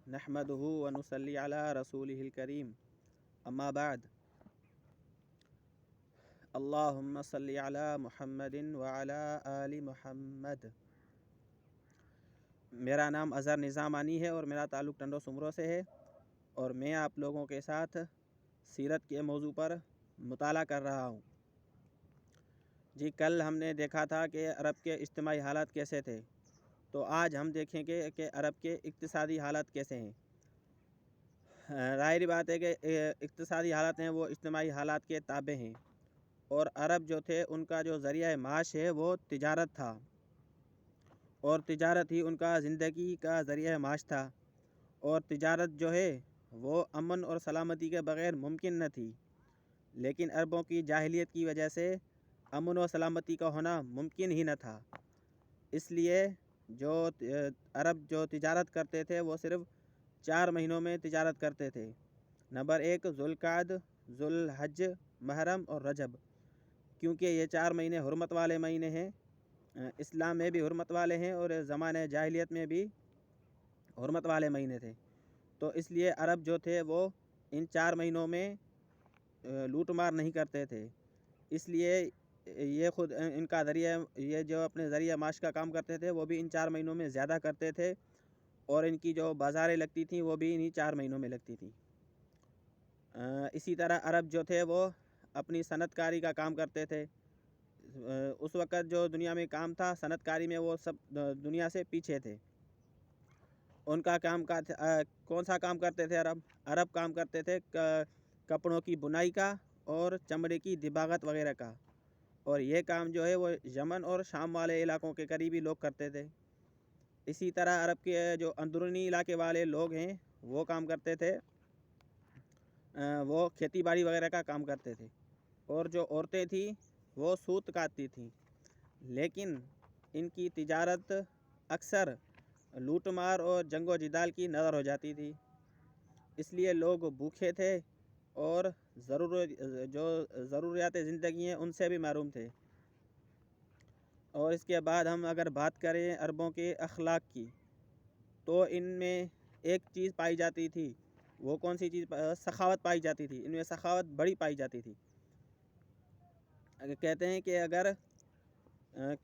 نحمدہ ونصلی علی رسولہ الکریم اما بعد اللہم صلی علی محمد وعلی آل محمد۔ میرا نام اظہر نظامانی ہے اور میرا تعلق ٹنڈو سمرو سے ہے، اور میں آپ لوگوں کے ساتھ سیرت کے موضوع پر مطالعہ کر رہا ہوں۔ جی کل ہم نے دیکھا تھا کہ عرب کے اجتماعی حالات کیسے تھے، تو آج ہم دیکھیں گے کہ عرب کے اقتصادی حالات کیسے ہیں۔ ظاہری بات ہے کہ اقتصادی حالات ہیں وہ اجتماعی حالات کے تابع ہیں، اور عرب جو تھے ان کا جو ذریعہ معاش ہے وہ تجارت تھا، اور تجارت ہی ان کا زندگی کا ذریعہ معاش تھا، اور تجارت جو ہے وہ امن اور سلامتی کے بغیر ممکن نہ تھی۔ لیکن عربوں کی جاہلیت کی وجہ سے امن و سلامتی کا ہونا ممکن ہی نہ تھا، اس لیے جو عرب جو تجارت کرتے تھے وہ صرف 4 مہینوں میں تجارت کرتے تھے۔ نمبر 1 ذوالقعدہ، ذوالحج، محرم اور رجب، کیونکہ یہ 4 مہینے حرمت والے مہینے ہیں، اسلام میں بھی حرمت والے ہیں اور زمانہ جاہلیت میں بھی حرمت والے مہینے تھے، تو اس لیے عرب جو تھے وہ ان 4 مہینوں میں لوٹ مار نہیں کرتے تھے، اس لیے یہ خود ان کا ذریعہ یہ جو اپنے ذریعہ معاش کا کام کرتے تھے وہ بھی ان 4 مہینوں میں زیادہ کرتے تھے، اور ان کی جو بازاریں لگتی تھیں وہ بھی انہی 4 مہینوں میں لگتی تھیں۔ اسی طرح عرب جو تھے وہ اپنی صنعت کاری کا کام کرتے تھے۔ اس وقت جو دنیا میں کام تھا صنعت کاری میں وہ سب دنیا سے پیچھے تھے۔ ان کا کام کون سا کام کرتے تھے عرب کام کرتے تھے کپڑوں کی بنائی کا اور چمڑے کی دباغت وغیرہ کا، اور یہ کام جو ہے وہ یمن اور شام والے علاقوں کے قریبی لوگ کرتے تھے۔ اسی طرح عرب کے جو اندرونی علاقے والے لوگ ہیں وہ کام کرتے تھے، وہ کھیتی باڑی وغیرہ کا کام کرتے تھے، اور جو عورتیں تھیں وہ سوت کاٹتی تھیں، لیکن ان کی تجارت اکثر لوٹ مار اور جنگ و جدال کی نظر ہو جاتی تھی، اس لیے لوگ بھوکے تھے اور جو ضروریات زندگی ہیں ان سے بھی محروم تھے۔ اور اس کے بعد ہم اگر بات کریں عربوں کے اخلاق کی، تو ان میں ایک چیز پائی جاتی تھی، وہ کون سی چیز؟ سخاوت پائی جاتی تھی، ان میں سخاوت بڑی پائی جاتی تھی۔ کہتے ہیں کہ اگر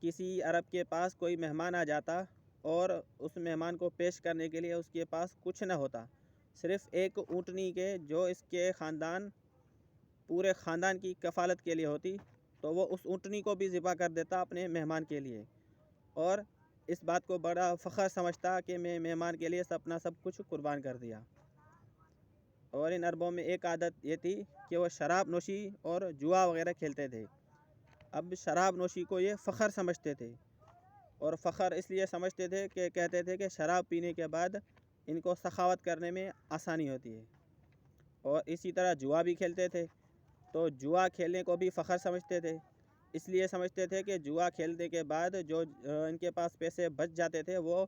کسی عرب کے پاس کوئی مہمان آ جاتا اور اس مہمان کو پیش کرنے کے لیے اس کے پاس کچھ نہ ہوتا، صرف ایک اونٹنی کے جو اس کے پورے خاندان کی کفالت کے لیے ہوتی، تو وہ اس اونٹنی کو بھی ذبح کر دیتا اپنے مہمان کے لیے، اور اس بات کو بڑا فخر سمجھتا کہ میں مہمان کے لیے اپنا سب کچھ قربان کر دیا۔ اور ان عربوں میں ایک عادت یہ تھی کہ وہ شراب نوشی اور جوا وغیرہ کھیلتے تھے۔ اب شراب نوشی کو یہ فخر سمجھتے تھے، اور فخر اس لیے سمجھتے تھے کہ کہتے تھے کہ شراب پینے کے بعد ان کو سخاوت کرنے میں آسانی ہوتی ہے۔ اور اسی طرح جوا بھی کھیلتے تھے، تو جوا کھیلنے کو بھی فخر سمجھتے تھے، اس لیے سمجھتے تھے کہ جوا کھیلنے کے بعد جو ان کے پاس پیسے بچ جاتے تھے وہ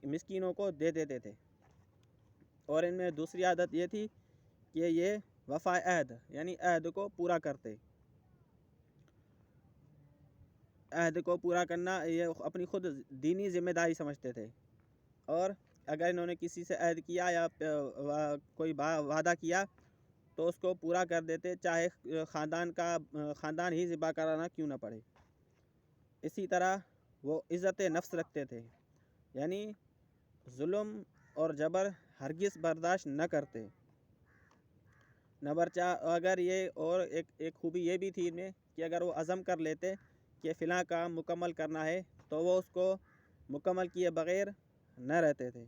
مسکینوں کو دے دیتے تھے۔ اور ان میں دوسری عادت یہ تھی کہ یہ وفا عہد یعنی عہد کو پورا کرتے۔ عہد کو پورا کرنا یہ اپنی خود دینی ذمہ داری سمجھتے تھے، اور اگر انہوں نے کسی سے عہد کیا یا کوئی وعدہ کیا تو اس کو پورا کر دیتے، چاہے خاندان ہی ذبح کرانا کیوں نہ پڑے۔ اسی طرح وہ عزت نفس رکھتے تھے، یعنی ظلم اور جبر ہرگز برداشت نہ کرتے۔ نمبر 4 اگر یہ اور ایک خوبی یہ بھی تھی ان میں کہ اگر وہ عزم کر لیتے کہ فلاں کام مکمل کرنا ہے تو وہ اس کو مکمل کیے بغیر نہ رہتے تھے۔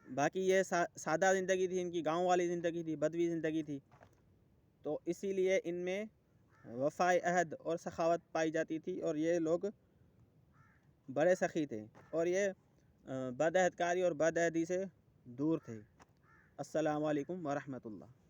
باقی یہ سادہ زندگی تھی ان کی، گاؤں والی زندگی تھی، بدوی زندگی تھی، تو اسی لیے ان میں وفائے عہد اور سخاوت پائی جاتی تھی، اور یہ لوگ بڑے سخی تھے، اور یہ بدعہد کاری اور بدعہدی سے دور تھے۔ السلام علیکم ورحمۃ اللہ۔